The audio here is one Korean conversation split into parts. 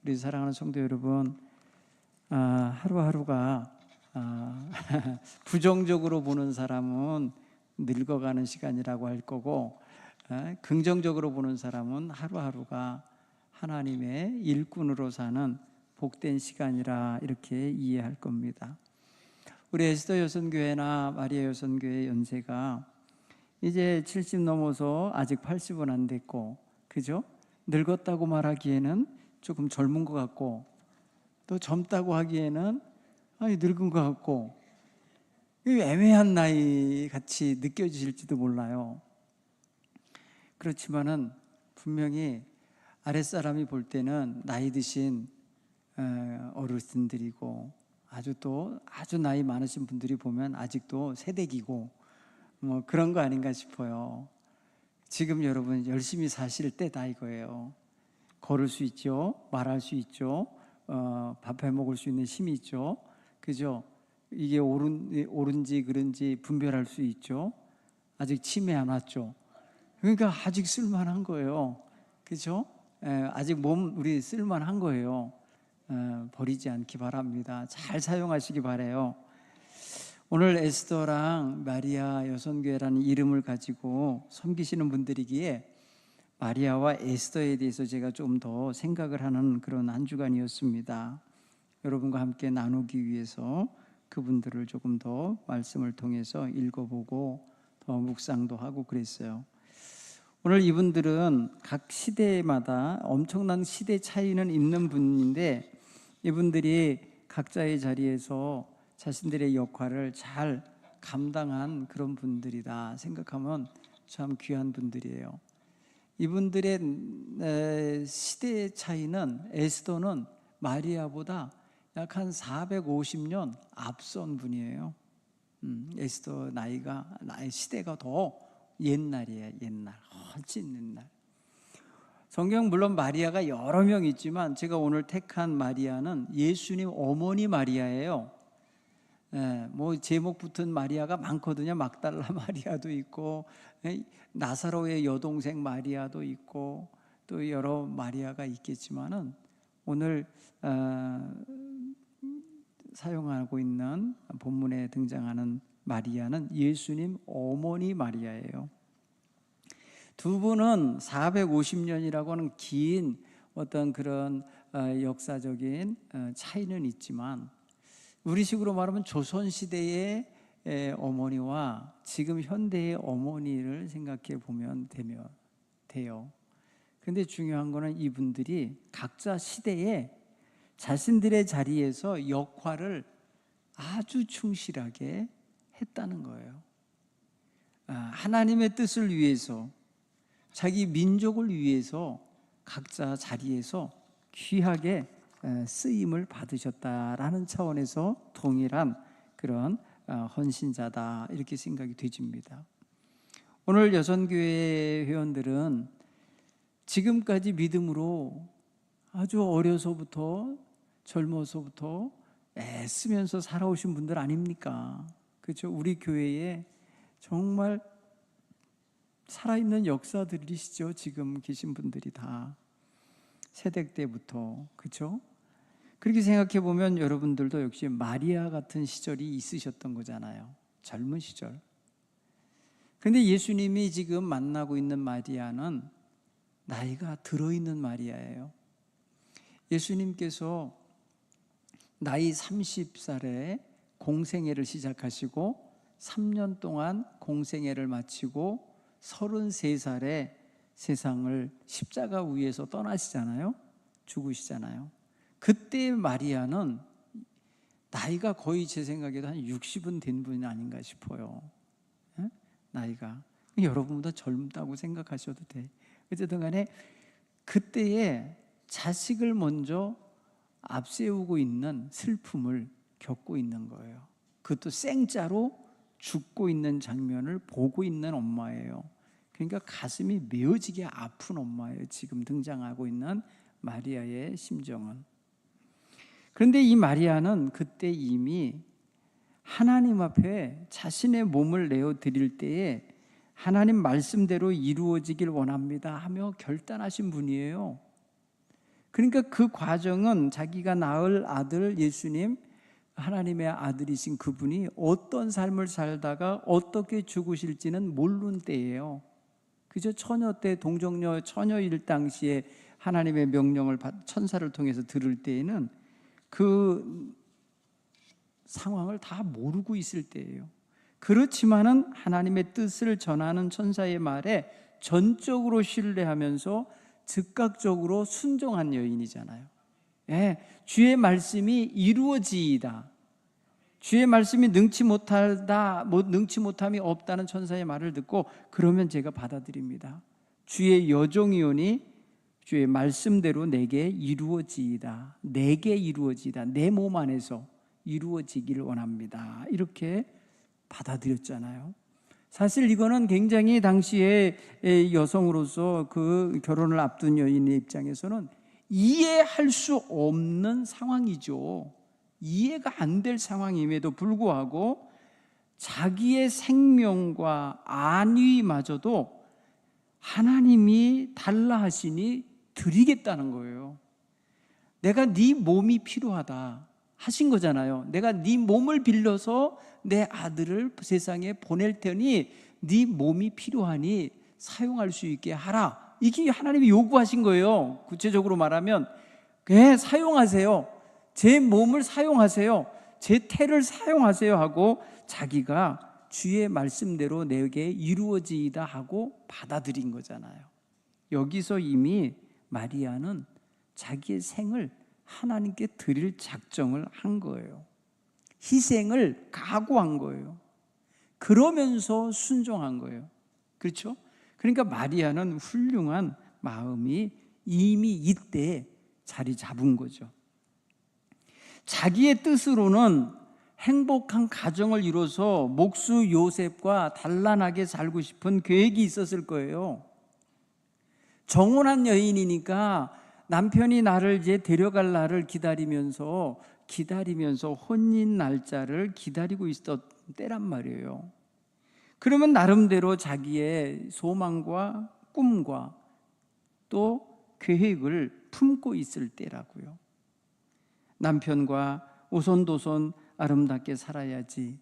우리 사랑하는 성도 여러분, 하루하루가 부정적으로 보는 사람은 늙어가는 시간이라고 할 거고, 긍정적으로 보는 사람은 하루하루가 하나님의 일꾼으로 사는 복된 시간이라 이렇게 이해할 겁니다. 우리 에스더 여선교회나 마리아 여선교회 연세가 이제 70 넘어서 아직 80은 안 됐고, 그죠? 늙었다고 말하기에는 조금 젊은 것 같고, 또 젊다고 하기에는 늙은 것 같고, 애매한 나이 같이 느껴지실지도 몰라요. 그렇지만은 분명히 아랫사람이 볼 때는 나이 드신 어르신들이고, 아주 나이 많으신 분들이 보면 아직도 새댁이고 뭐 그런 거 아닌가 싶어요. 지금 여러분 열심히 사실 때다 이거예요. 걸을 수 있죠, 말할 수 있죠, 밥 해 먹을 수 있는 힘이 있죠, 그죠? 이게 옳은지 그른지 분별할 수 있죠. 아직 치매 안 왔죠. 그러니까 아직 쓸만한 거예요, 그죠? 아직 몸 우리 쓸만한 거예요. 버리지 않기 바랍니다. 잘 사용하시기 바라요. 오늘 에스더랑 마리아 여선교회라는 이름을 가지고 섬기시는 분들이기에 마리아와 에스더에 대해서 제가 좀 더 생각을 하는 그런 한 주간이었습니다. 여러분과 함께 나누기 위해서 그분들을 조금 더 말씀을 통해서 읽어보고 더 묵상도 하고 그랬어요. 오늘 이분들은 각 시대마다 엄청난 시대 차이는 있는 분인데, 이분들이 각자의 자리에서 자신들의 역할을 잘 감당한 그런 분들이다 생각하면 참 귀한 분들이에요. 이분들의 시대 차이는, 에스더는 마리아보다 약 한 450년 앞선 분이에요. 에스더 나이 시대가 더 옛날이에요. 옛날, 훨씬 옛날. 성경 물론 마리아가 여러 명 있지만 제가 오늘 택한 마리아는 예수님 어머니 마리아예요. 뭐 제목 붙은 마리아가 많거든요. 막달라 마리아도 있고, 나사로의 여동생 마리아도 있고, 또 여러 마리아가 있겠지만은 오늘 사용하고 있는 본문에 등장하는 마리아는 예수님 어머니 마리아예요. 두 분은 450년이라고 하는 긴 어떤 그런 역사적인 차이는 있지만, 우리식으로 말하면 조선시대의 어머니와 지금 현대의 어머니를 생각해 보면 돼요. 근데 중요한 거는 이분들이 각자 시대에 자신들의 자리에서 역할을 아주 충실하게 했다는 거예요. 하나님의 뜻을 위해서, 자기 민족을 위해서 각자 자리에서 귀하게 쓰임을 받으셨다라는 차원에서 동일한 그런 헌신자다 이렇게 생각이 되집니다. 오늘 여선교회 회원들은 지금까지 믿음으로 아주 어려서부터 젊어서부터 애쓰면서 살아오신 분들 아닙니까? 그렇죠? 우리 교회에 정말 살아있는 역사들이시죠. 지금 계신 분들이 다 세대 때부터, 그렇죠? 그렇게 생각해 보면 여러분들도 역시 마리아 같은 시절이 있으셨던 거잖아요. 젊은 시절. 그런데 예수님이 지금 만나고 있는 마리아는 나이가 들어있는 마리아예요. 예수님께서 나이 30살에 공생애를 시작하시고 3년 동안 공생애를 마치고 33살에 세상을 십자가 위에서 떠나시잖아요. 죽으시잖아요. 그때 마리아는 나이가 거의 제 생각에도 한 60은 된 분이 아닌가 싶어요. 나이가 여러분보다 젊다고 생각하셔도 돼. 어쨌든 간에 그때에 자식을 먼저 앞세우고 있는 슬픔을 겪고 있는 거예요. 그것도 생짜로 죽고 있는 장면을 보고 있는 엄마예요. 그러니까 가슴이 메어지게 아픈 엄마예요. 지금 등장하고 있는 마리아의 심정은. 그런데 이 마리아는 그때 이미 하나님 앞에 자신의 몸을 내어 드릴 때에 하나님 말씀대로 이루어지길 원합니다 하며 결단하신 분이에요. 그러니까 그 과정은 자기가 낳을 아들 예수님, 하나님의 아들이신 그분이 어떤 삶을 살다가 어떻게 죽으실지는 모르는 때예요. 그저 처녀 때, 동정녀 처녀일 당시에 하나님의 명령을 천사를 통해서 들을 때에는 그 상황을 다 모르고 있을 때예요. 그렇지만은 하나님의 뜻을 전하는 천사의 말에 전적으로 신뢰하면서 즉각적으로 순종한 여인이잖아요. 예, 주의 말씀이 이루어지이다. 주의 말씀이 능치 못함이 없다는 천사의 말을 듣고 그러면 제가 받아들입니다. 주의 여종이오니 주의 말씀대로 내게 이루어지이다. 내게 이루어지이다. 내 몸 안에서 이루어지기를 원합니다. 이렇게 받아들였잖아요. 사실 이거는 굉장히 당시에 여성으로서 그 결혼을 앞둔 여인의 입장에서는 이해할 수 없는 상황이죠. 이해가 안 될 상황임에도 불구하고 자기의 생명과 안위마저도 하나님이 달라 하시니 드리겠다는 거예요. 내가 네 몸이 필요하다 하신 거잖아요. 내가 네 몸을 빌려서 내 아들을 세상에 보낼 테니 네 몸이 필요하니 사용할 수 있게 하라. 이게 하나님이 요구하신 거예요. 구체적으로 말하면 사용하세요. 제 몸을 사용하세요. 제 태를 사용하세요 하고 자기가 주의 말씀대로 내게 이루어지이다 하고 받아들인 거잖아요. 여기서 이미 마리아는 자기의 생을 하나님께 드릴 작정을 한 거예요. 희생을 각오한 거예요. 그러면서 순종한 거예요. 그렇죠? 그러니까 마리아는 훌륭한 마음이 이미 이때 자리 잡은 거죠. 자기의 뜻으로는 행복한 가정을 이뤄서 목수 요셉과 단란하게 살고 싶은 계획이 있었을 거예요. 정혼한 여인이니까 남편이 나를 이제 데려갈 날을 기다리면서 혼인 날짜를 기다리고 있었던 때란 말이에요. 그러면 나름대로 자기의 소망과 꿈과 또 계획을 품고 있을 때라고요. 남편과 오손도손 아름답게 살아야지.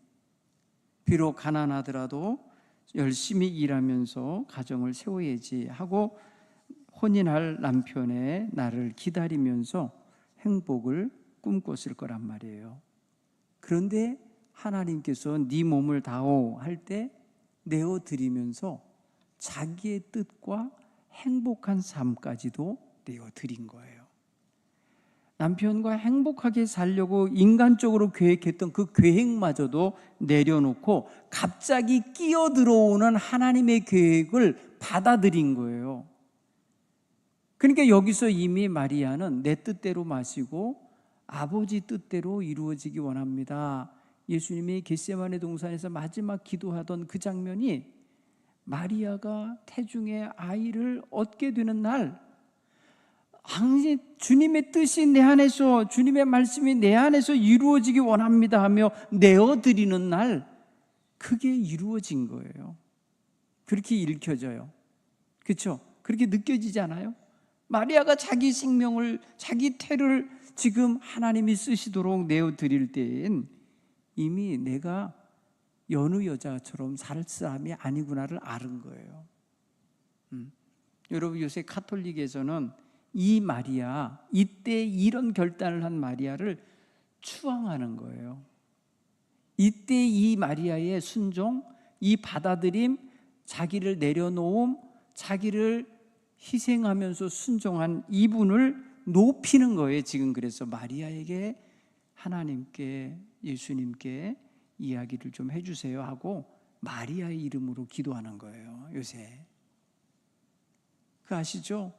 비록 가난하더라도 열심히 일하면서 가정을 세워야지 하고 혼인할 남편의 날을 기다리면서 행복을 꿈꿨을 거란 말이에요. 그런데 하나님께서 네 몸을 다오 할 때 내어드리면서 자기의 뜻과 행복한 삶까지도 내어드린 거예요. 남편과 행복하게 살려고 인간적으로 계획했던 그 계획마저도 내려놓고 갑자기 끼어들어오는 하나님의 계획을 받아들인 거예요. 그러니까 여기서 이미 마리아는 내 뜻대로 마시고 아버지 뜻대로 이루어지기 원합니다. 예수님이 겟세마네 동산에서 마지막 기도하던 그 장면이 마리아가 태중의 아이를 얻게 되는 날, 주님의 뜻이 내 안에서, 주님의 말씀이 내 안에서 이루어지기 원합니다 하며 내어드리는 날, 그게 이루어진 거예요. 그렇게 읽혀져요. 그렇죠? 그렇게 느껴지지 않아요? 마리아가 자기 생명을, 자기 태를 지금 하나님이 쓰시도록 내어드릴 때엔 이미 내가 여느 여자처럼 살 사람이 아니구나를 아는 거예요. 여러분, 요새 카톨릭에서는 이 마리아, 이때 이런 결단을 한 마리아를 추앙하는 거예요. 이때 이 마리아의 순종, 이 받아들임, 자기를 내려놓음, 자기를 희생하면서 순종한 이분을 높이는 거예요. 지금 그래서 마리아에게 하나님께, 예수님께 이야기를 좀 해주세요 하고 마리아의 이름으로 기도하는 거예요. 요새 그 아시죠?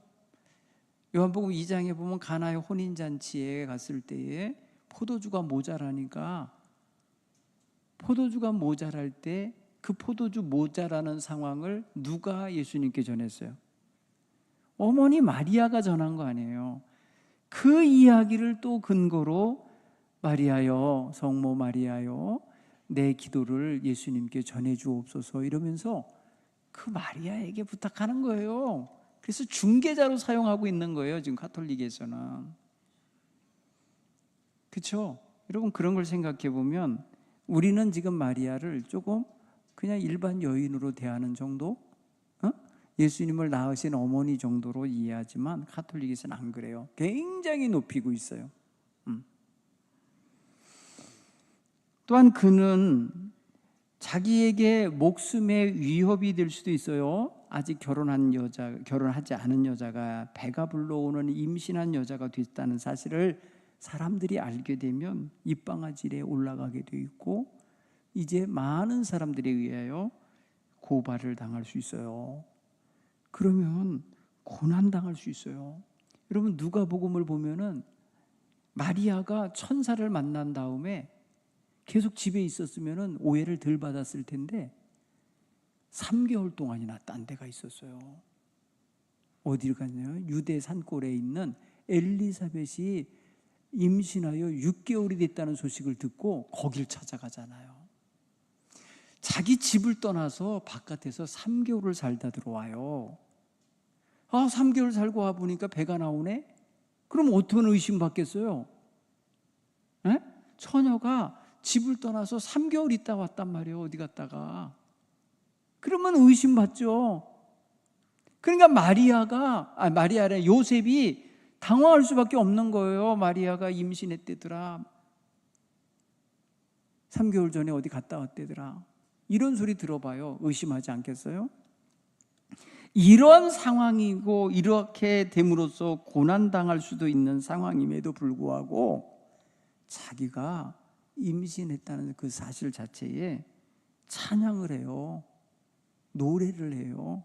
요한복음 2장에 보면 가나의 혼인잔치에 갔을 때에 포도주가 모자라니까, 포도주가 모자랄 때 그 포도주 모자라는 상황을 누가 예수님께 전했어요? 어머니 마리아가 전한 거 아니에요. 그 이야기를 또 근거로 마리아여, 성모 마리아여, 내 기도를 예수님께 전해 주옵소서 이러면서 그 마리아에게 부탁하는 거예요. 그래서 중개자로 사용하고 있는 거예요, 지금 가톨릭에서는. 그렇죠? 여러분, 그런 걸 생각해 보면 우리는 지금 마리아를 조금 그냥 일반 여인으로 대하는 정도, 예수님을 낳으신 어머니 정도로 이해하지만 가톨릭에서는 안 그래요. 굉장히 높이고 있어요. 또한 그는 자기에게 목숨의 위협이 될 수도 있어요. 아직 결혼하지 않은 여자가 배가 불러오는 임신한 여자가 됐다는 사실을 사람들이 알게 되면 입방아질에 올라가게 돼 있고, 이제 많은 사람들에 의하여 고발을 당할 수 있어요. 그러면 고난당할 수 있어요. 여러분, 누가복음을 보면은 마리아가 천사를 만난 다음에 계속 집에 있었으면 오해를 덜 받았을 텐데 3개월 동안이나 딴 데가 있었어요. 어디를 갔냐요? 유대 산골에 있는 엘리사벳이 임신하여 6개월이 됐다는 소식을 듣고 거길 찾아가잖아요. 자기 집을 떠나서 바깥에서 3개월을 살다 들어와요. 3개월 살고 와보니까 배가 나오네? 그럼 어떤 의심받겠어요? 에? 처녀가 집을 떠나서 3개월 있다 왔단 말이에요. 어디 갔다가. 그러면 의심받죠. 그러니까 마리아래 요셉이 당황할 수밖에 없는 거예요. 마리아가 임신했대더라. 3개월 전에 어디 갔다 왔대더라. 이런 소리 들어봐요. 의심하지 않겠어요? 이런 상황이고 이렇게 됨으로써 고난당할 수도 있는 상황임에도 불구하고 자기가 임신했다는 그 사실 자체에 찬양을 해요. 노래를 해요.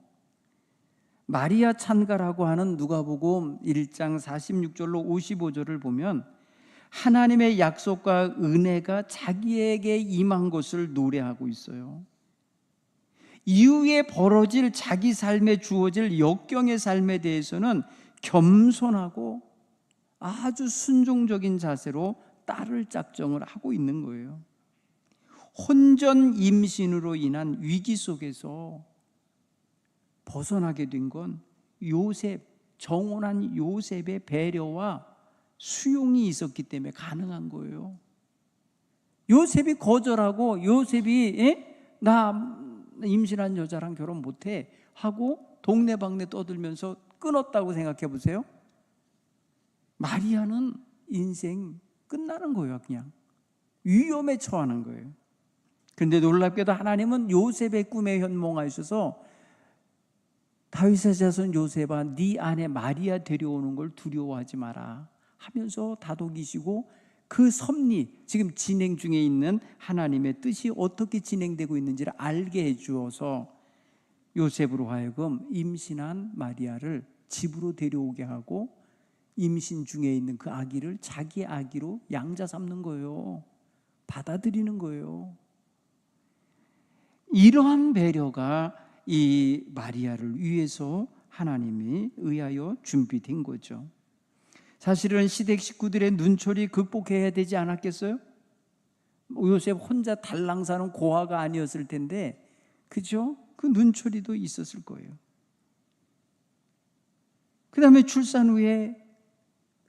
마리아 찬가라고 하는 누가복음 1장 46절로 55절을 보면 하나님의 약속과 은혜가 자기에게 임한 것을 노래하고 있어요. 이후에 벌어질 자기 삶에 주어질 역경의 삶에 대해서는 겸손하고 아주 순종적인 자세로 따를 작정을 하고 있는 거예요. 혼전 임신으로 인한 위기 속에서 벗어나게 된 건 정혼한 요셉의 배려와 수용이 있었기 때문에 가능한 거예요. 요셉이 거절하고 요셉이 나 임신한 여자랑 결혼 못해 하고 동네방네 떠들면서 끊었다고 생각해 보세요. 마리아는 인생 끝나는 거예요. 그냥 위험에 처하는 거예요. 그런데 놀랍게도 하나님은 요셉의 꿈에 현몽하셔서 다윗의 자손 요셉아, 네 아내 마리아 데려오는 걸 두려워하지 마라 하면서 다독이시고 그 섭리, 지금 진행 중에 있는 하나님의 뜻이 어떻게 진행되고 있는지를 알게 해주어서 요셉으로 하여금 임신한 마리아를 집으로 데려오게 하고 임신 중에 있는 그 아기를 자기 아기로 양자 삼는 거예요. 받아들이는 거예요. 이러한 배려가 이 마리아를 위해서 하나님이 의하여 준비된 거죠. 사실은 시댁 식구들의 눈초리 극복해야 되지 않았겠어요? 요셉 혼자 달랑 사는 고아가 아니었을 텐데, 그죠? 그 눈초리도 있었을 거예요. 그 다음에 출산 후에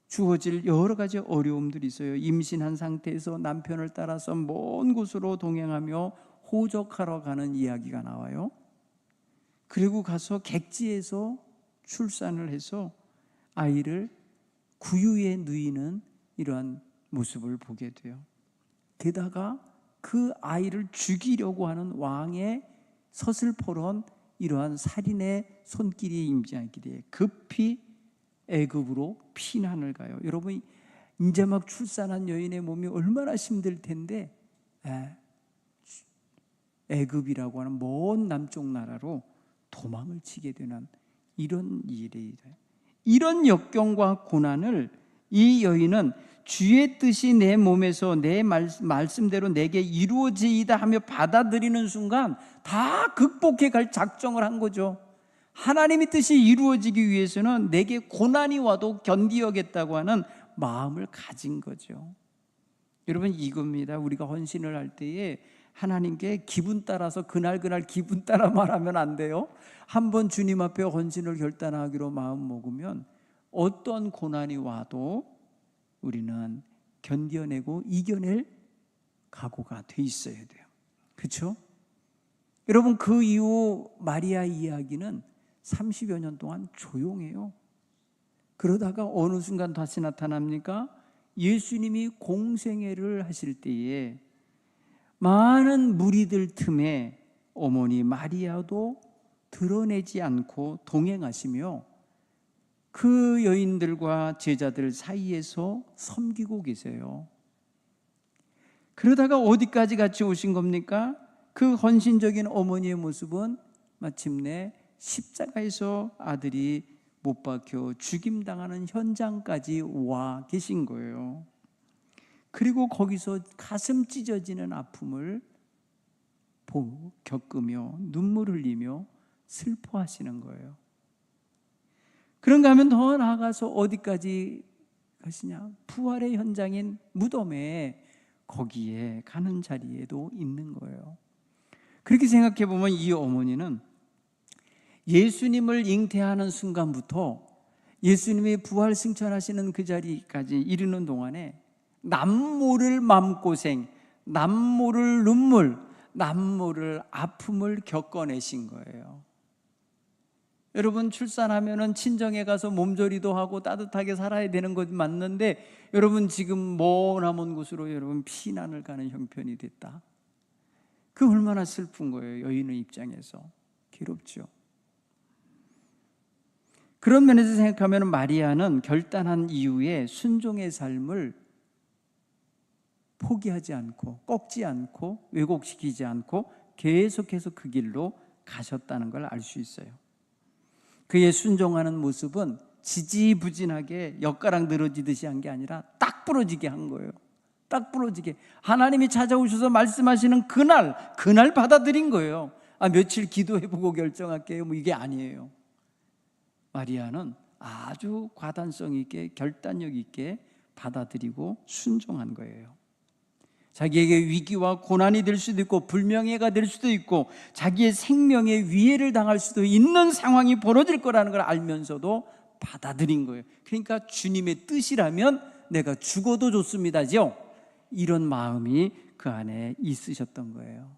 주어질 여러 가지 어려움들이 있어요. 임신한 상태에서 남편을 따라서 먼 곳으로 동행하며 호적하러 가는 이야기가 나와요. 그리고 가서 객지에서 출산을 해서 아이를 구유에 누이는 이러한 모습을 보게 돼요. 게다가 그 아이를 죽이려고 하는 왕의 서슬퍼런 이러한 살인의 손길이 임재하기에 급히 애굽으로 피난을 가요. 여러분, 이제 막 출산한 여인의 몸이 얼마나 힘들 텐데 애굽이라고 하는 먼 남쪽 나라로 도망을 치게 되는 이런 일이 돼요. 이런 역경과 고난을 이 여인은 주의 뜻이 내 몸에서 내 말씀대로 내게 이루어지이다 하며 받아들이는 순간 다 극복해 갈 작정을 한 거죠. 하나님의 뜻이 이루어지기 위해서는 내게 고난이 와도 견디어겠다고 하는 마음을 가진 거죠. 여러분, 이겁니다. 우리가 헌신을 할 때에 하나님께 기분 따라서 그날 기분 따라 말하면 안 돼요. 한번 주님 앞에 헌신을 결단하기로 마음 먹으면 어떤 고난이 와도 우리는 견뎌내고 이겨낼 각오가 돼 있어야 돼요. 그렇죠? 여러분, 그 이후 마리아 이야기는 30여 년 동안 조용해요. 그러다가 어느 순간 다시 나타납니까? 예수님이 공생애를 하실 때에 많은 무리들 틈에 어머니 마리아도 드러내지 않고 동행하시며 그 여인들과 제자들 사이에서 섬기고 계세요. 그러다가 어디까지 같이 오신 겁니까? 그 헌신적인 어머니의 모습은 마침내 십자가에서 아들이 못 박혀 죽임당하는 현장까지 와 계신 거예요. 그리고 거기서 가슴 찢어지는 아픔을 겪으며 눈물 흘리며 슬퍼하시는 거예요. 그런가 하면 더 나아가서 어디까지 가시냐? 부활의 현장인 무덤에 거기에 가는 자리에도 있는 거예요. 그렇게 생각해 보면 이 어머니는 예수님을 잉태하는 순간부터 예수님이 부활 승천하시는 그 자리까지 이르는 동안에 남모를 마음고생, 남모를 눈물, 남모를 아픔을 겪어내신 거예요. 여러분, 출산하면은 친정에 가서 몸조리도 하고 따뜻하게 살아야 되는 것 맞는데 여러분, 지금 머나먼 곳으로 여러분 피난을 가는 형편이 됐다. 그 얼마나 슬픈 거예요. 여인의 입장에서 괴롭죠. 그런 면에서 생각하면 마리아는 결단한 이후에 순종의 삶을 포기하지 않고 꺾지 않고 왜곡시키지 않고 계속해서 그 길로 가셨다는 걸 알 수 있어요. 그의 순종하는 모습은 지지부진하게 엿가락 늘어지듯이 한 게 아니라 딱 부러지게 한 거예요. 딱 부러지게 하나님이 찾아오셔서 말씀하시는 그날 받아들인 거예요. 며칠 기도해보고 결정할게요, 이게 아니에요. 마리아는 아주 과단성 있게 결단력 있게 받아들이고 순종한 거예요. 자기에게 위기와 고난이 될 수도 있고 불명예가 될 수도 있고 자기의 생명에 위해를 당할 수도 있는 상황이 벌어질 거라는 걸 알면서도 받아들인 거예요. 그러니까 주님의 뜻이라면 내가 죽어도 좋습니다죠. 이런 마음이 그 안에 있으셨던 거예요.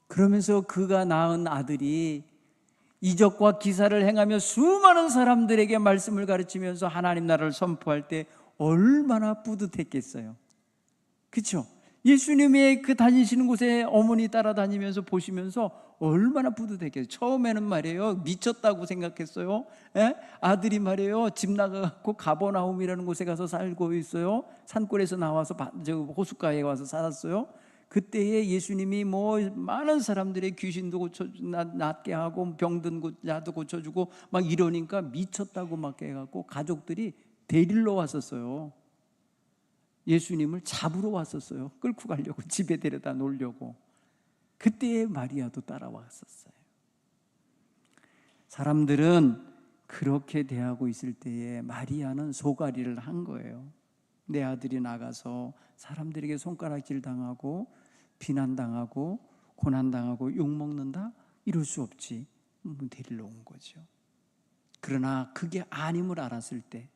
그러면서 그가 낳은 아들이 이적과 기사를 행하며 수많은 사람들에게 말씀을 가르치면서 하나님 나라를 선포할 때 얼마나 뿌듯했겠어요. 그렇죠? 예수님의 그 다니시는 곳에 어머니 따라다니면서 보시면서 얼마나 뿌듯했겠어요. 처음에는 말이에요, 미쳤다고 생각했어요. 아들이 말이에요, 집 나가고 가버나움이라는 곳에 가서 살고 있어요. 산골에서 나와서 호숫가에 와서 살았어요. 그때에 예수님이 많은 사람들의 귀신도 낫게 하고 병든 자도 고쳐주고 막 이러니까 미쳤다고 막 해갖고 가족들이 데리러 왔었어요. 예수님을 잡으러 왔었어요. 끌고 가려고, 집에 데려다 놓으려고. 그때에 마리아도 따라왔었어요. 사람들은 그렇게 대하고 있을 때에 마리아는 소가리를 한 거예요. 내 아들이 나가서 사람들에게 손가락질 당하고 비난당하고 고난당하고 욕먹는다? 이럴 수 없지. 데리러 온 거죠. 그러나 그게 아님을 알았을 때,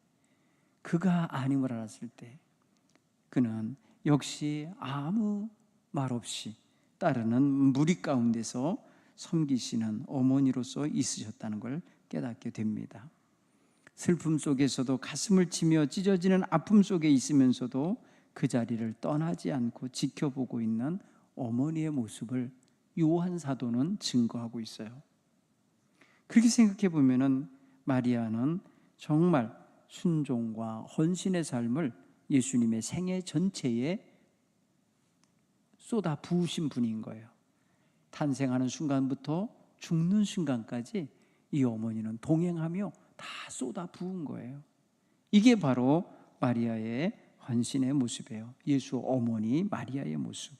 그는 역시 아무 말 없이 따르는 무리 가운데서 섬기시는 어머니로서 있으셨다는 걸 깨닫게 됩니다. 슬픔 속에서도 가슴을 치며 찢어지는 아픔 속에 있으면서도 그 자리를 떠나지 않고 지켜보고 있는 어머니의 모습을 요한 사도는 증거하고 있어요. 그렇게 생각해 보면은 마리아는 정말 순종과 헌신의 삶을 예수님의 생애 전체에 쏟아 부으신 분인 거예요. 탄생하는 순간부터 죽는 순간까지 이 어머니는 동행하며 다 쏟아 부은 거예요. 이게 바로 마리아의 헌신의 모습이에요. 예수 어머니 마리아의 모습.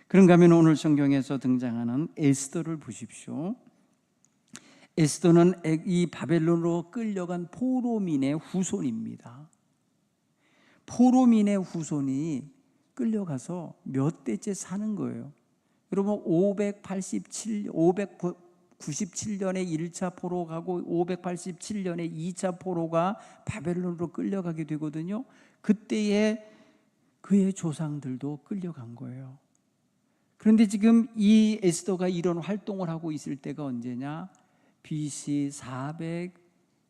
그런가 하면 오늘 성경에서 등장하는 에스더를 보십시오. 에스더는 이 바벨론으로 끌려간 포로민의 후손입니다. 포로민의 후손이 끌려가서 몇 대째 사는 거예요. 여러분 597년에 1차 포로 가고 587년에 2차 포로가 바벨론으로 끌려가게 되거든요. 그때에 그의 조상들도 끌려간 거예요. 그런데 지금 이 에스더가 이런 활동을 하고 있을 때가 언제냐? BC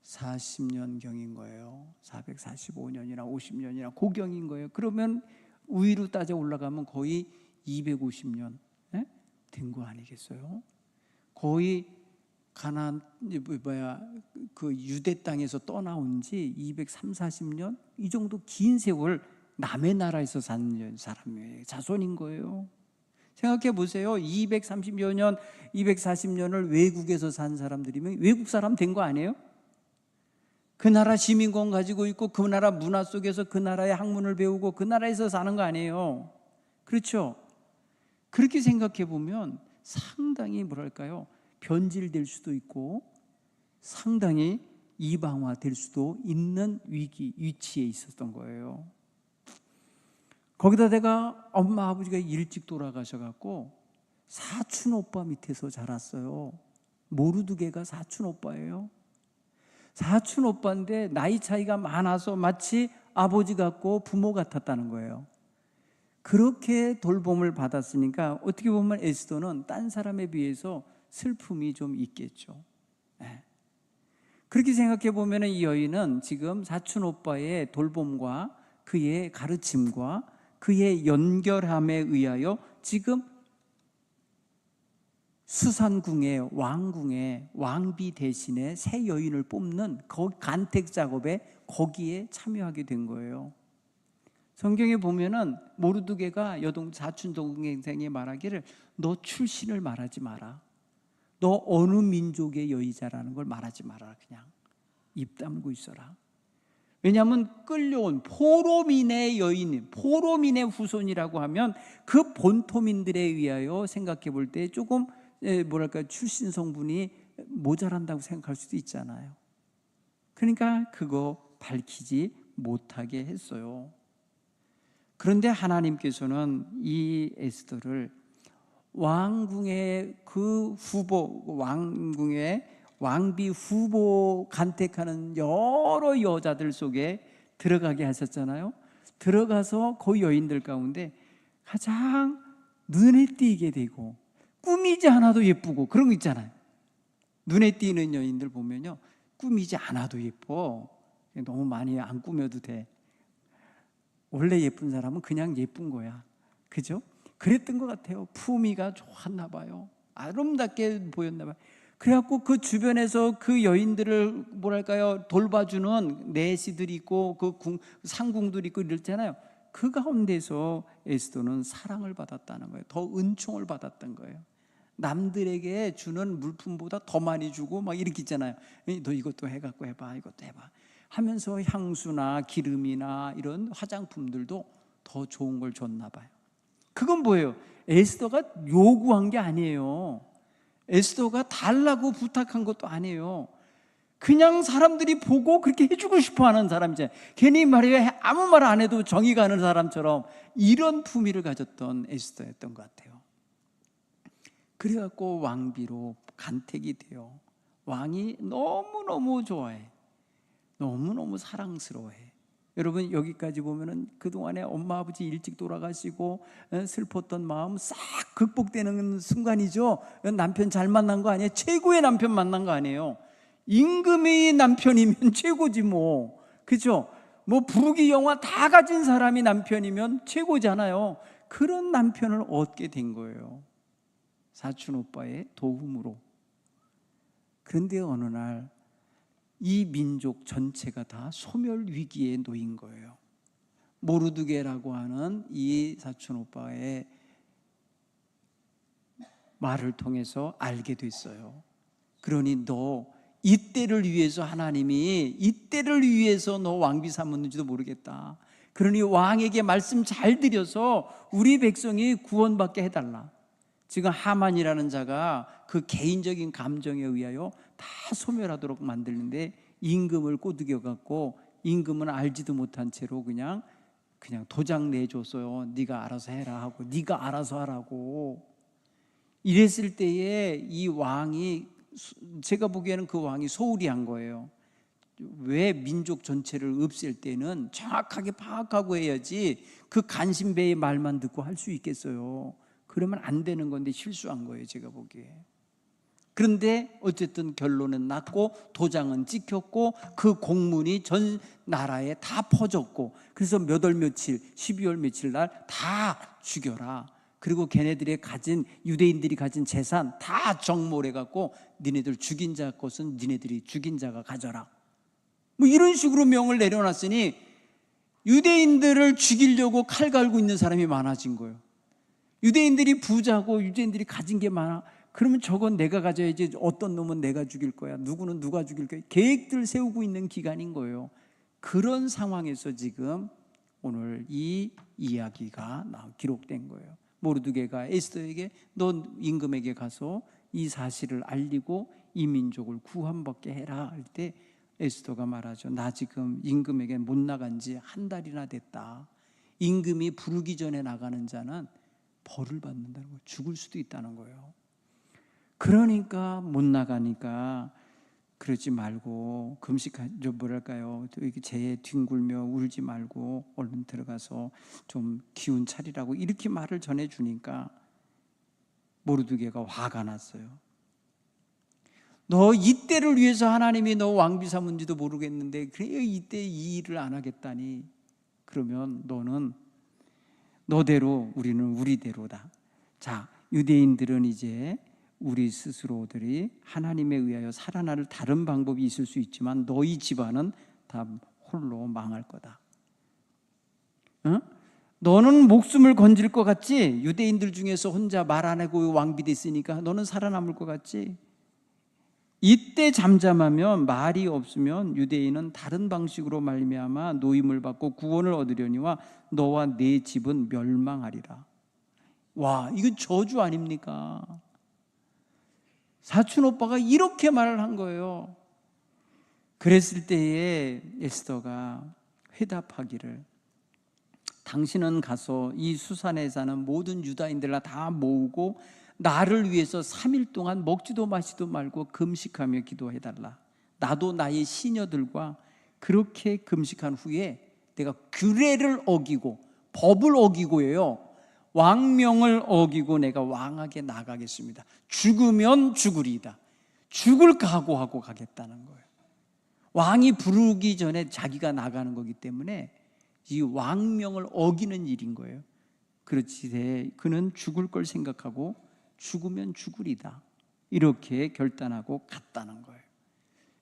440년경인 거예요. 445년이나 50년이나 고경인 거예요. 그러면 위로 따져 올라가면 거의 250년 된 거 아니겠어요? 거의 가나안 그 유대 땅에서 떠나온 지 230-40년 이 정도 긴 세월 남의 나라에서 산 사람이에요. 자손인 거예요. 생각해 보세요. 230여 년, 240년을 외국에서 산 사람들이면 외국 사람 된 거 아니에요? 그 나라 시민권 가지고 있고 그 나라 문화 속에서 그 나라의 학문을 배우고 그 나라에서 사는 거 아니에요? 그렇죠? 그렇게 생각해 보면 상당히 뭐랄까요? 변질될 수도 있고 상당히 이방화될 수도 있는 위치에 있었던 거예요. 거기다 내가 엄마 아버지가 일찍 돌아가셔갖고 사촌 오빠 밑에서 자랐어요. 모르드게가 사촌 오빠예요. 사촌 오빠인데 나이 차이가 많아서 마치 아버지 같고 부모 같았다는 거예요. 그렇게 돌봄을 받았으니까 어떻게 보면 에스더는 딴 사람에 비해서 슬픔이 좀 있겠죠. 그렇게 생각해 보면 이 여인은 지금 사촌 오빠의 돌봄과 그의 가르침과 그의 연결함에 의하여 지금 수산궁의 왕궁의 왕비 대신에 새 여인을 뽑는 그 간택 작업에 거기에 참여하게 된 거예요. 성경에 보면은 모르드게가 사촌 동생이 말하기를 너 출신을 말하지 마라. 너 어느 민족의 여의자라는 걸 말하지 마라. 그냥 입 다물고 있어라. 왜냐하면 끌려온 포로민의 여인, 포로민의 후손이라고 하면 그 본토민들에 의하여 생각해 볼 때 조금 뭐랄까 출신 성분이 모자란다고 생각할 수도 있잖아요. 그러니까 그거 밝히지 못하게 했어요. 그런데 하나님께서는 이 에스더를 왕궁의 그 후보, 왕궁의 왕비 후보 간택하는 여러 여자들 속에 들어가게 하셨잖아요. 들어가서 그 여인들 가운데 가장 눈에 띄게 되고 꾸미지 않아도 예쁘고 그런 거 있잖아요. 눈에 띄는 여인들 보면요, 꾸미지 않아도 예뻐. 너무 많이 안 꾸며도 돼. 원래 예쁜 사람은 그냥 예쁜 거야. 그죠? 그랬던 것 같아요. 품위가 좋았나 봐요. 아름답게 보였나 봐요. 그래갖고 그 주변에서 그 여인들을 뭐랄까요, 돌봐주는 내시들이 있고 그 상궁들이 있고 이랬잖아요. 그 가운데서 에스더는 사랑을 받았다는 거예요. 더 은총을 받았던 거예요. 남들에게 주는 물품보다 더 많이 주고 막 이렇게 있잖아요. 너 이것도 해갖고 해봐, 이것도 해봐 하면서 향수나 기름이나 이런 화장품들도 더 좋은 걸 줬나 봐요. 그건 뭐예요? 에스더가 요구한 게 아니에요. 에스더가 달라고 부탁한 것도 아니에요. 그냥 사람들이 보고 그렇게 해주고 싶어하는 사람이잖아요. 괜히 말이에요, 아무 말 안 해도 정이 가는 사람처럼 이런 품위를 가졌던 에스더였던 것 같아요. 그래갖고 왕비로 간택이 돼요. 왕이 너무너무 좋아해. 너무너무 사랑스러워해. 여러분 여기까지 보면은 그동안에 엄마 아버지 일찍 돌아가시고 슬펐던 마음 싹 극복되는 순간이죠. 남편 잘 만난 거 아니에요? 최고의 남편 만난 거 아니에요? 임금의 남편이면 최고지 뭐. 그죠? 뭐 부르기 영화 다 가진 사람이 남편이면 최고잖아요. 그런 남편을 얻게 된 거예요. 사촌 오빠의 도움으로. 그런데 어느 날 이 민족 전체가 다 소멸 위기에 놓인 거예요. 모르드게라고 하는 이 사촌 오빠의 말을 통해서 알게 됐어요. 그러니 너 이때를 위해서 하나님이 이때를 위해서 너 왕비 삼았는지도 모르겠다. 그러니 왕에게 말씀 잘 드려서 우리 백성이 구원받게 해달라. 지금 하만이라는 자가 그 개인적인 감정에 의하여 다 소멸하도록 만드는데 임금을 꼬드겨 갖고 임금은 알지도 못한 채로 그냥 그냥 도장 내줬어요. 네가 알아서 해라 하고, 네가 알아서 하라고. 이랬을 때에 이 왕이, 제가 보기에는 그 왕이 소홀히 한 거예요. 왜 민족 전체를 없앨 때는 정확하게 파악하고 해야지 그 간신배의 말만 듣고 할 수 있겠어요. 그러면 안 되는 건데 실수한 거예요, 제가 보기에. 그런데 어쨌든 결론은 났고 도장은 찍혔고 그 공문이 전 나라에 다 퍼졌고, 그래서 몇 월 며칠 12월 며칠 날 다 죽여라. 그리고 걔네들이 가진, 유대인들이 가진 재산 다 정몰해 갖고 니네들 죽인 자 것은 니네들이 죽인 자가 가져라. 뭐 이런 식으로 명을 내려놨으니 유대인들을 죽이려고 칼 갈고 있는 사람이 많아진 거예요. 유대인들이 부자고 유대인들이 가진 게 많아. 그러면 저건 내가 가져야지. 어떤 놈은 내가 죽일 거야, 누구는 누가 죽일 거야. 계획들 세우고 있는 기간인 거예요. 그런 상황에서 지금 오늘 이 이야기가 기록된 거예요. 모르드게가 에스더에게 너 임금에게 가서 이 사실을 알리고 이 민족을 구원받게 해라 할 때 에스더가 말하죠. 나 지금 임금에게 못 나간 지 한 달이나 됐다. 임금이 부르기 전에 나가는 자는 벌을 받는다는 거예요. 죽을 수도 있다는 거예요. 그러니까 못 나가니까 그러지 말고 뭐랄까요, 이렇게 재에 뒹굴며 울지 말고 얼른 들어가서 좀 기운 차리라고 이렇게 말을 전해주니까 모르드게가 화가 났어요. 너 이때를 위해서 하나님이 너 왕비 삼은지도 모르겠는데 그래 이때 이 일을 안 하겠다니, 그러면 너는 너대로 우리는 우리대로다. 자, 유대인들은 이제 우리 스스로들이 하나님에 의하여 살아날 다른 방법이 있을 수 있지만 너희 집안은 다 홀로 망할 거다. 너는 목숨을 건질 것 같지? 유대인들 중에서 혼자 말 안 하고 왕비 됐으니까 너는 살아남을 것 같지? 이때 잠잠하면, 말이 없으면 유대인은 다른 방식으로 말미암아 노임을 받고 구원을 얻으려니와 너와 네 집은 멸망하리라. 와, 이건 저주 아닙니까? 사촌 오빠가 이렇게 말을 한 거예요. 그랬을 때에 에스더가 회답하기를, 당신은 가서 이 수산에 사는 모든 유다인들을 다 모으고 나를 위해서 3일 동안 먹지도 마시도 말고 금식하며 기도해달라. 나도 나의 시녀들과 그렇게 금식한 후에 내가 규례를 어기고 법을 어기고요, 왕명을 어기고 내가 왕에게 나가겠습니다. 죽으면 죽으리이다. 죽을 각오하고 가겠다는 거예요. 왕이 부르기 전에 자기가 나가는 거기 때문에 이 왕명을 어기는 일인 거예요. 그렇지, 그는 죽을 걸 생각하고 죽으면 죽으리다 이렇게 결단하고 갔다는 거예요.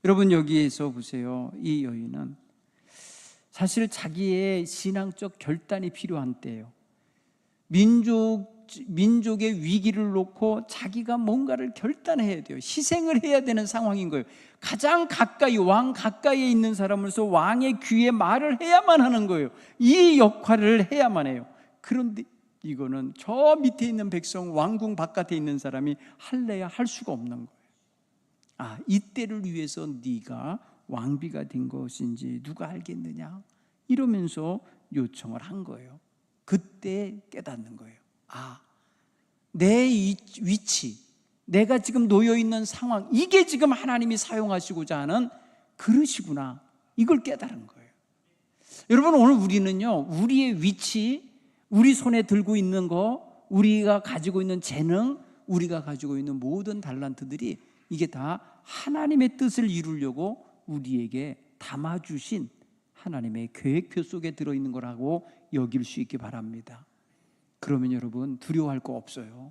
여러분, 여기에서 보세요. 이 여인은 사실 자기의 신앙적 결단이 필요한 때예요. 민족의 위기를 놓고 자기가 뭔가를 결단해야 돼요. 희생을 해야 되는 상황인 거예요. 가장 가까이, 왕 가까이에 있는 사람으로서 왕의 귀에 말을 해야만 하는 거예요. 이 역할을 해야만 해요. 그런데 이거는 저 밑에 있는 백성, 왕궁 바깥에 있는 사람이 할래야 할 수가 없는 거예요. 아, 이때를 위해서 네가 왕비가 된 것인지 누가 알겠느냐, 이러면서 요청을 한 거예요. 그때 깨닫는 거예요. 아, 내 위치, 내가 지금 놓여있는 상황, 이게 지금 하나님이 사용하시고자 하는 그릇이구나, 이걸 깨달은 거예요. 여러분, 오늘 우리는요, 우리의 위치, 우리 손에 들고 있는 거, 우리가 가지고 있는 재능, 우리가 가지고 있는 모든 달란트들이 이게 다 하나님의 뜻을 이루려고 우리에게 담아주신 하나님의 계획표 속에 들어있는 거라고 여길 수 있기 바랍니다. 그러면 여러분, 두려워할 거 없어요.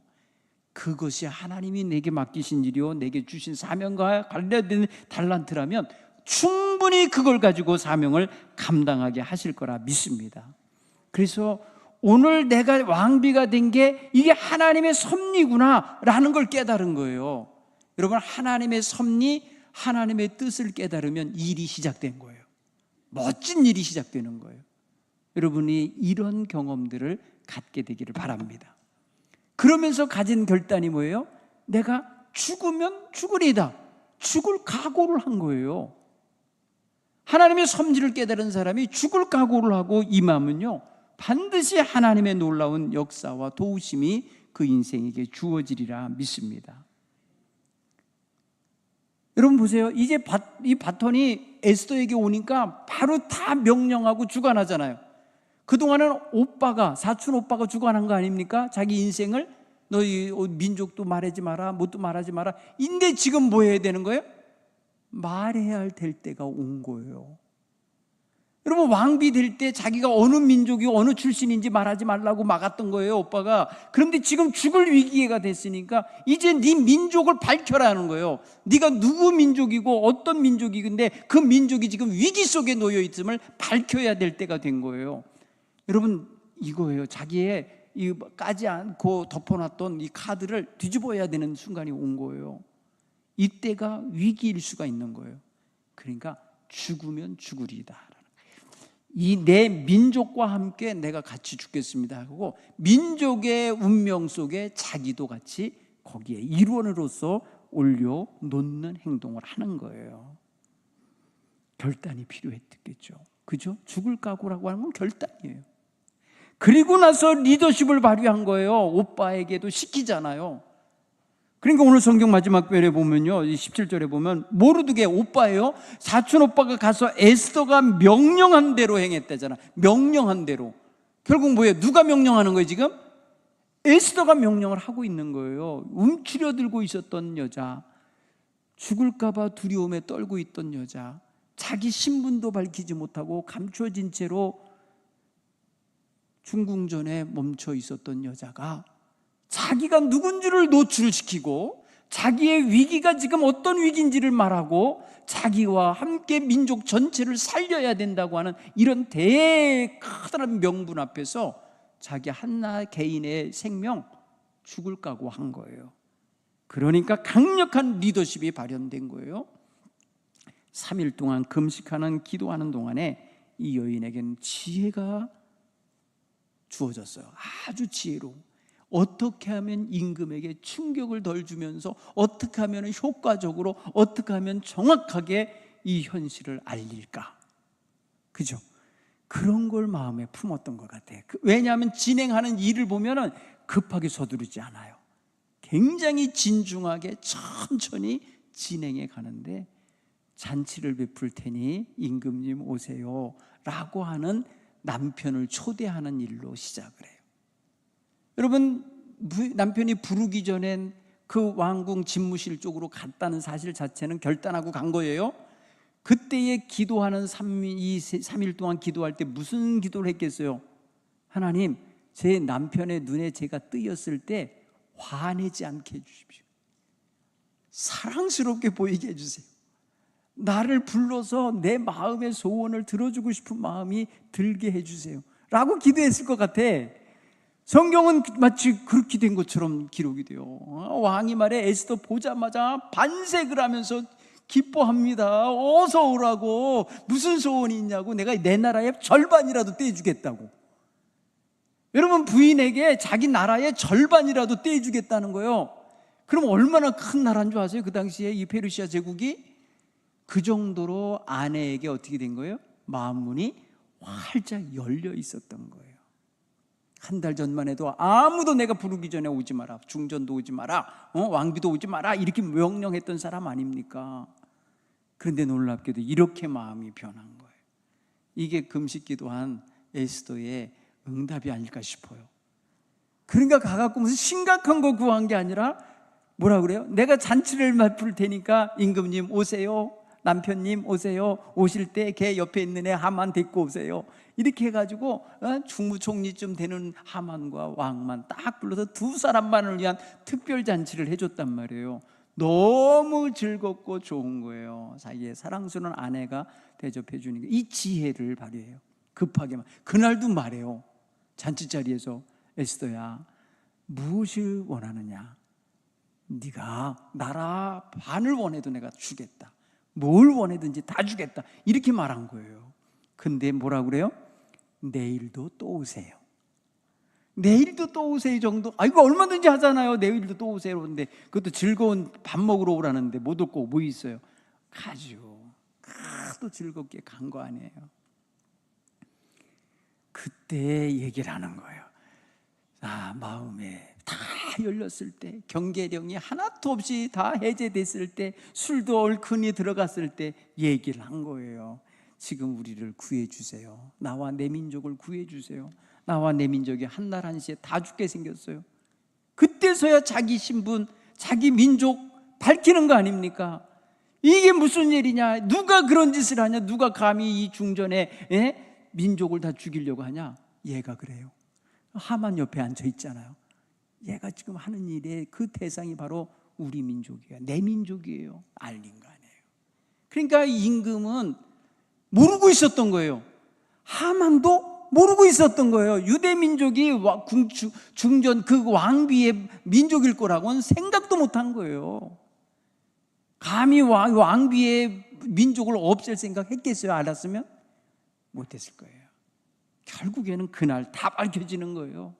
그것이 하나님이 내게 맡기신 일이요, 내게 주신 사명과 관련된 달란트라면 충분히 그걸 가지고 사명을 감당하게 하실 거라 믿습니다. 그래서 오늘 내가 왕비가 된 게 이게 하나님의 섭리구나 라는 걸 깨달은 거예요. 여러분, 하나님의 섭리, 하나님의 뜻을 깨달으면 일이 시작된 거예요. 멋진 일이 시작되는 거예요. 여러분이 이런 경험들을 갖게 되기를 바랍니다. 그러면서 가진 결단이 뭐예요? 내가 죽으면 죽으리다. 죽을 각오를 한 거예요. 하나님의 섭리를 깨달은 사람이 죽을 각오를 하고 임하면요, 반드시 하나님의 놀라운 역사와 도우심이 그 인생에게 주어지리라 믿습니다. 여러분 보세요. 이제 이 바톤이 에스더에게 오니까 바로 다 명령하고 주관하잖아요. 그동안은 사촌 오빠가 주관한 거 아닙니까? 자기 인생을 너희 민족도 말하지 마라, 뭣도 말하지 마라. 근데 지금 뭐 해야 되는 거예요? 말해야 될 때가 온 거예요. 여러분, 왕비 될 때 자기가 어느 민족이고 어느 출신인지 말하지 말라고 막았던 거예요, 오빠가. 그런데 지금 죽을 위기가 됐으니까 이제 네 민족을 밝혀라 하는 거예요. 네가 누구 민족이고 어떤 민족이근데 그 민족이 지금 위기 속에 놓여 있음을 밝혀야 될 때가 된 거예요. 여러분, 이거예요. 자기의 까지 않고 덮어놨던 이 카드를 뒤집어야 되는 순간이 온 거예요. 이때가 위기일 수가 있는 거예요. 그러니까 죽으면 죽으리다. 이 내 민족과 함께 내가 같이 죽겠습니다 하고 민족의 운명 속에 자기도 같이 거기에 일원으로서 올려놓는 행동을 하는 거예요. 결단이 필요했겠죠. 그죠? 죽을 각오라고 하는 건 결단이에요. 그리고 나서 리더십을 발휘한 거예요. 오빠에게도 시키잖아요. 그러니까 오늘 성경 마지막 편에 보면요, 17절에 보면 모르드게 오빠예요. 사촌 오빠가 가서 에스더가 명령한 대로 행했다잖아. 명령한 대로. 결국 뭐예요? 누가 명령하는 거예요 지금? 에스더가 명령을 하고 있는 거예요. 움츠려들고 있었던 여자, 죽을까 봐 두려움에 떨고 있던 여자, 자기 신분도 밝히지 못하고 감춰진 채로 중궁전에 멈춰 있었던 여자가 자기가 누군지를 노출시키고 자기의 위기가 지금 어떤 위기인지를 말하고 자기와 함께 민족 전체를 살려야 된다고 하는 이런 커다란 명분 앞에서 자기 하나 개인의 생명 죽을 각오한 거예요. 그러니까 강력한 리더십이 발현된 거예요. 3일 동안 금식하는 기도하는 동안에 이 여인에게는 지혜가 주어졌어요. 아주 지혜로워. 어떻게 하면 임금에게 충격을 덜 주면서 어떻게 하면 효과적으로, 어떻게 하면 정확하게 이 현실을 알릴까? 그죠? 그런 걸 마음에 품었던 것 같아요. 왜냐하면 진행하는 일을 보면은 급하게 서두르지 않아요. 굉장히 진중하게 천천히 진행해 가는데 잔치를 베풀 테니 임금님 오세요 라고 하는 남편을 초대하는 일로 시작을 해요. 여러분, 남편이 부르기 전엔 그 왕궁 집무실 쪽으로 갔다는 사실 자체는 결단하고 간 거예요. 그때에 기도하는 3일 동안 기도할 때 무슨 기도를 했겠어요? 하나님, 제 남편의 눈에 제가 뜨였을 때 화내지 않게 해주십시오. 사랑스럽게 보이게 해주세요. 나를 불러서 내 마음의 소원을 들어주고 싶은 마음이 들게 해주세요 라고 기도했을 것 같아. 성경은 마치 그렇게 된 것처럼 기록이 돼요. 왕이 말해 에스더 보자마자 반색을 하면서 기뻐합니다. 어서 오라고. 무슨 소원이 있냐고. 내가 내 나라의 절반이라도 떼주겠다고. 여러분, 부인에게 자기 나라의 절반이라도 떼주겠다는 거예요. 그럼 얼마나 큰 나라인 줄 아세요? 그 당시에 이 페르시아 제국이 그 정도로 아내에게 어떻게 된 거예요? 마음문이 활짝 열려 있었던 거예요. 한 달 전만 해도 아무도 내가 부르기 전에 오지 마라, 중전도 오지 마라, 왕비도 오지 마라 이렇게 명령했던 사람 아닙니까? 그런데 놀랍게도 이렇게 마음이 변한 거예요. 이게 금식기도한 에스더의 응답이 아닐까 싶어요. 그러니까 가갖고 무슨 심각한 거 구한 게 아니라 뭐라 그래요? 내가 잔치를 베풀 테니까 임금님 오세요, 남편님 오세요, 오실 때 걔 옆에 있는 애 하만 데리고 오세요. 이렇게 해가지고 중무총리쯤 되는 하만과 왕만 딱 불러서 두 사람만을 위한 특별 잔치를 해줬단 말이에요. 너무 즐겁고 좋은 거예요. 자기의 사랑스러운 아내가 대접해 주니까. 이 지혜를 발휘해요. 급하게만. 그날도 말해요. 잔치 자리에서 에스더야, 무엇을 원하느냐? 네가 나라 반을 원해도 내가 주겠다. 뭘 원해든지 다 주겠다. 이렇게 말한 거예요. 근데 뭐라 그래요? 내일도 또 오세요. 내일도 또 오세요 정도. 이거 얼마든지 하잖아요. 내일도 또 오세요. 그런데 그것도 즐거운 밥 먹으러 오라는데 못 올고 뭐 있어요? 가죠. 또 즐겁게 간 거 아니에요. 그때 그때 얘기를 하는 거예요. 마음에 다 열렸을 때, 경계령이 하나도 없이 다 해제됐을 때, 술도 얼큰이 들어갔을 때 얘기를 한 거예요. 지금 우리를 구해주세요. 나와 내 민족을 구해주세요. 나와 내 민족이 한날 한시에 다 죽게 생겼어요. 그때서야 자기 신분, 자기 민족 밝히는 거 아닙니까? 이게 무슨 일이냐? 누가 그런 짓을 하냐? 누가 감히 이 중전에 민족을 다 죽이려고 하냐? 얘가 그래요. 하만 옆에 앉아 있잖아요. 얘가 지금 하는 일의 그 대상이 바로 우리 민족이에요. 내 민족이에요. 알린 거 아니에요. 그러니까 임금은 모르고 있었던 거예요. 하만도 모르고 있었던 거예요. 유대 민족이 중전 그 왕비의 민족일 거라고는 생각도 못한 거예요. 감히 왕비의 민족을 없앨 생각 했겠어요? 알았으면? 못했을 거예요. 결국에는 그날 다 밝혀지는 거예요.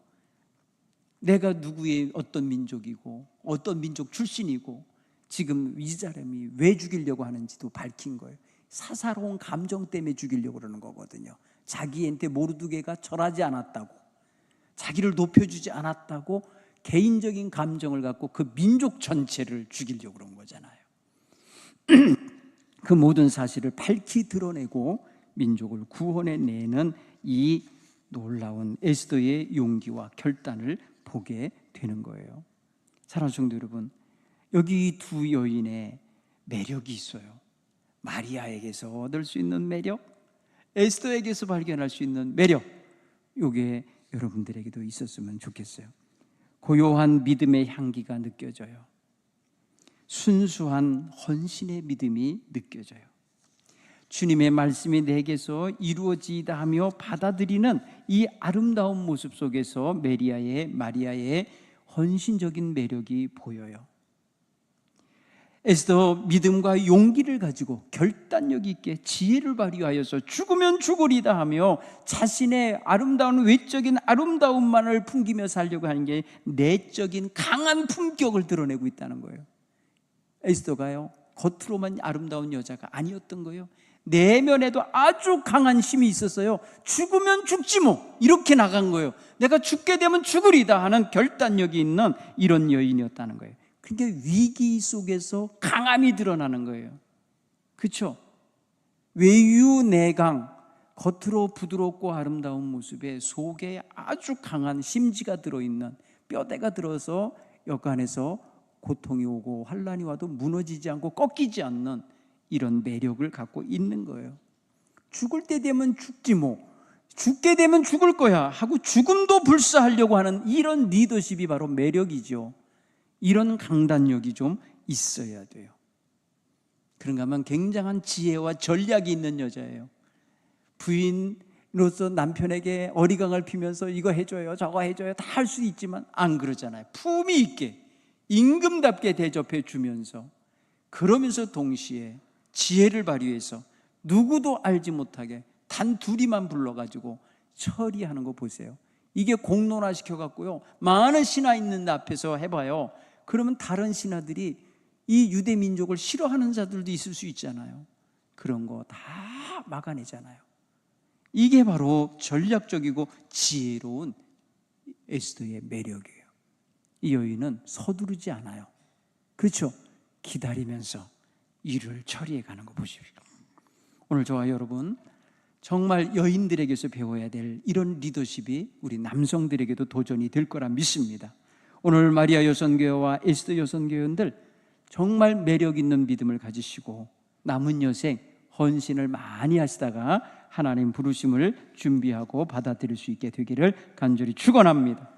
내가 누구의 어떤 민족이고 어떤 민족 출신이고 지금 이 사람이 왜 죽이려고 하는지도 밝힌 거예요. 사사로운 감정 때문에 죽이려고 그러는 거거든요. 자기한테 모르드게가 절하지 않았다고, 자기를 높여주지 않았다고 개인적인 감정을 갖고 그 민족 전체를 죽이려고 그런 거잖아요. 그 모든 사실을 밝히 드러내고 민족을 구원해내는 이 놀라운 에스더의 용기와 결단을 보게 되는 거예요. 사랑하는 성도 여러분, 여기 두 여인의 매력이 있어요. 마리아에게서 얻을 수 있는 매력, 에스더에게서 발견할 수 있는 매력, 이게 여러분들에게도 있었으면 좋겠어요. 고요한 믿음의 향기가 느껴져요. 순수한 헌신의 믿음이 느껴져요. 주님의 말씀이 내게서 이루어지다 하며 받아들이는 이 아름다운 모습 속에서 마리아의 헌신적인 매력이 보여요. 에스더 믿음과 용기를 가지고 결단력 있게 지혜를 발휘하여서 죽으면 죽으리다 하며 자신의 아름다운 외적인 아름다움만을 풍기며 살려고 하는 게 내적인 강한 품격을 드러내고 있다는 거예요. 에스더가요, 겉으로만 아름다운 여자가 아니었던 거예요. 내면에도 아주 강한 힘이 있었어요. 죽으면 죽지 뭐, 이렇게 나간 거예요. 내가 죽게 되면 죽으리다 하는 결단력이 있는 이런 여인이었다는 거예요. 그러니까 위기 속에서 강함이 드러나는 거예요. 그렇죠? 외유내강, 겉으로 부드럽고 아름다운 모습에 속에 아주 강한 심지가 들어있는, 뼈대가 들어서 역간에서 고통이 오고 환난이 와도 무너지지 않고 꺾이지 않는 이런 매력을 갖고 있는 거예요. 죽을 때 되면 죽지 뭐, 죽게 되면 죽을 거야 하고 죽음도 불사하려고 하는 이런 리더십이 바로 매력이죠. 이런 강단력이 좀 있어야 돼요. 그런가 하면 굉장한 지혜와 전략이 있는 여자예요. 부인으로서 남편에게 어리광을 피면서 이거 해줘요 저거 해줘요 다 할 수 있지만 안 그러잖아요. 품위 있게 임금답게 대접해 주면서, 그러면서 동시에 지혜를 발휘해서 누구도 알지 못하게 단 둘이만 불러가지고 처리하는 거 보세요. 이게 공론화 시켜갖고요, 많은 신하 있는 앞에서 해봐요. 그러면 다른 신하들이 이 유대 민족을 싫어하는 자들도 있을 수 있잖아요. 그런 거 다 막아내잖아요. 이게 바로 전략적이고 지혜로운 에스더의 매력이에요. 이 여인은 서두르지 않아요. 그렇죠? 기다리면서 일을 처리해 가는 거 보십시오. 오늘 저와 여러분 정말 여인들에게서 배워야 될 이런 리더십이 우리 남성들에게도 도전이 될 거라 믿습니다. 오늘 마리아 여선교회와 에스더 여선교회원들 정말 매력 있는 믿음을 가지시고 남은 여생 헌신을 많이 하시다가 하나님 부르심을 준비하고 받아들일 수 있게 되기를 간절히 축원합니다.